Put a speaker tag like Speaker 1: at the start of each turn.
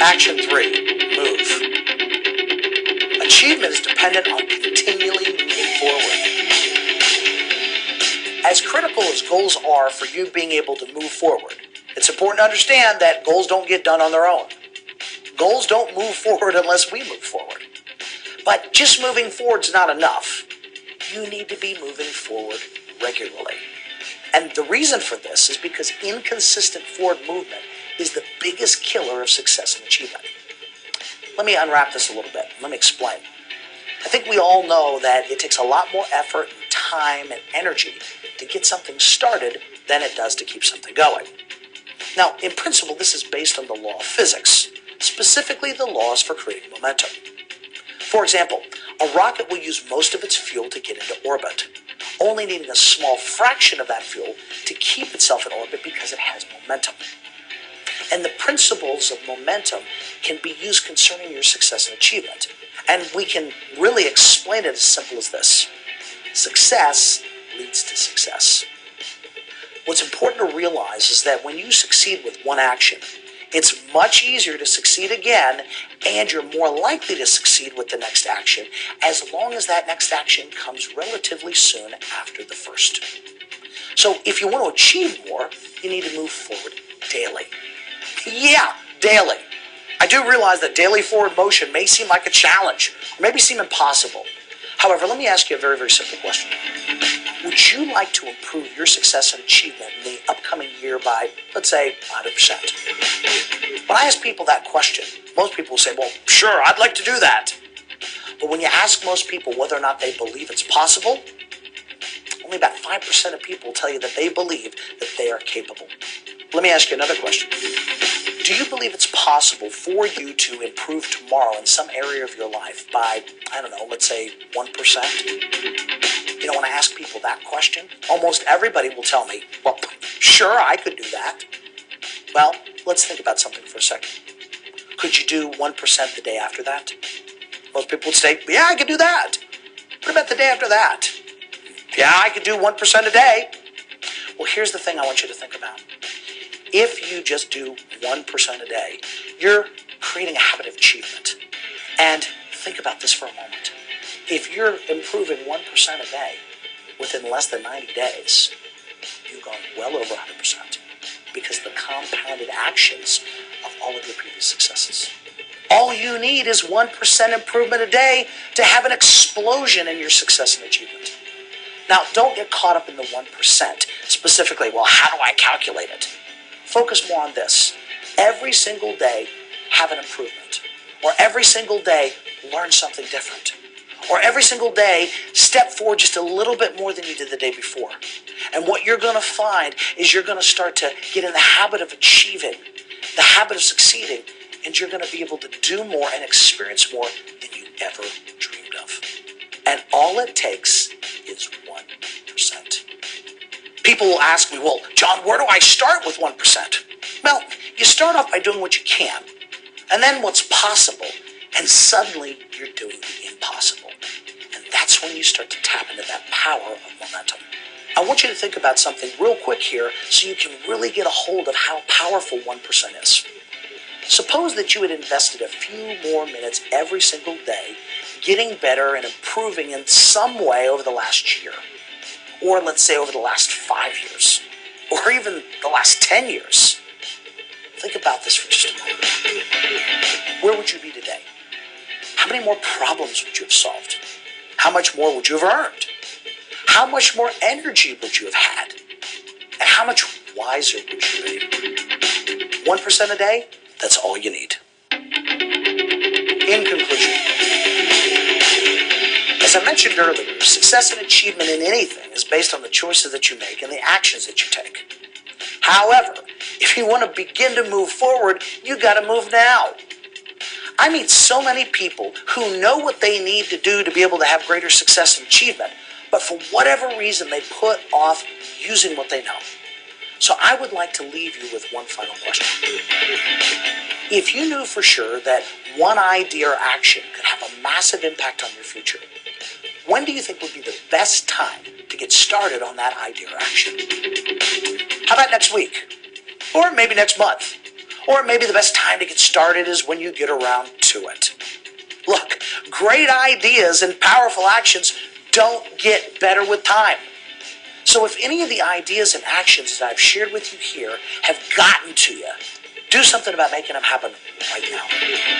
Speaker 1: Action 3, move. Achievement is dependent on continually moving forward. As critical as goals are for you being able to move forward, it's important to understand that goals don't get done on their own. Goals don't move forward unless we move forward. But just moving forward is not enough. You need to be moving forward regularly. And the reason for this is because inconsistent forward movement is the biggest killer of success and achievement. Let me unwrap this a little bit. Let me explain. I think we all know that it takes a lot more effort and time and energy to get something started than it does to keep something going. Now, in principle, this is based on the law of physics, specifically the laws for creating momentum. For example, a rocket will use most of its fuel to get into orbit, only needing a small fraction of that fuel to keep itself in orbit because it has momentum. And the principles of momentum can be used concerning your success and achievement. And we can really explain it as simple as this. Success leads to success. What's important to realize is that when you succeed with one action, it's much easier to succeed again, and you're more likely to succeed with the next action, as long as that next action comes relatively soon after the first. So if you want to achieve more, you need to move forward daily. Yeah, daily. I do realize that daily forward motion may seem like a challenge, or maybe seem impossible. However, let me ask you a very, very simple question. Would you like to improve your success and achievement in the upcoming year by, let's say, 100%? When I ask people that question, most people will say, well, sure, I'd like to do that. But when you ask most people whether or not they believe it's possible, only about 5% of people will tell you that they believe that they are capable. Let me ask you another question. Do you believe it's possible for you to improve tomorrow in some area of your life by, I don't know, let's say 1%? You know, when I ask people that question, almost everybody will tell me, well, sure, I could do that. Well, let's think about something for a second. Could you do 1% the day after that? Most people would say, yeah, I could do that. What about the day after that? Yeah, I could do 1% a day. Well, here's the thing I want you to think about. If you just do 1% a day, you're creating a habit of achievement. And think about this for a moment. If you're improving 1% a day within less than 90 days, you've gone well over 100% because of the compounded actions of all of your previous successes. All you need is 1% improvement a day to have an explosion in your success and achievement. Now, don't get caught up in the 1%. Specifically, well, how do I calculate it? Focus more on this. Every single day, have an improvement. Or every single day, learn something different. Or every single day, step forward just a little bit more than you did the day before. And what you're going to find is you're going to start to get in the habit of achieving, the habit of succeeding, and you're going to be able to do more and experience more than you ever dreamed of. And all it takes is 1%. People will ask me, well, John, where do I start with 1%? Well, you start off by doing what you can, and then what's possible, and suddenly you're doing the impossible. And that's when you start to tap into that power of momentum. I want you to think about something real quick here so you can really get a hold of how powerful 1% is. Suppose that you had invested a few more minutes every single day getting better and improving in some way over the last year. Or let's say over the last 5 years, or even the last 10 years. Think about this for just a moment. Where would you be today? How many more problems would you have solved? How much more would you have earned? How much more energy would you have had? And how much wiser would you be? 1% a day, that's all you need. In conclusion, as I mentioned earlier, success and achievement in anything is based on the choices that you make and the actions that you take. However, if you want to begin to move forward, you got to move now. I meet so many people who know what they need to do to be able to have greater success and achievement, but for whatever reason, they put off using what they know. So I would like to leave you with one final question. If you knew for sure that one idea or action could have a massive impact on your future, when do you think would be the best time to get started on that idea or action? How about next week? Or maybe next month? Or maybe the best time to get started is when you get around to it. Look, great ideas and powerful actions don't get better with time. So if any of the ideas and actions that I've shared with you here have gotten to you, do something about making them happen right now.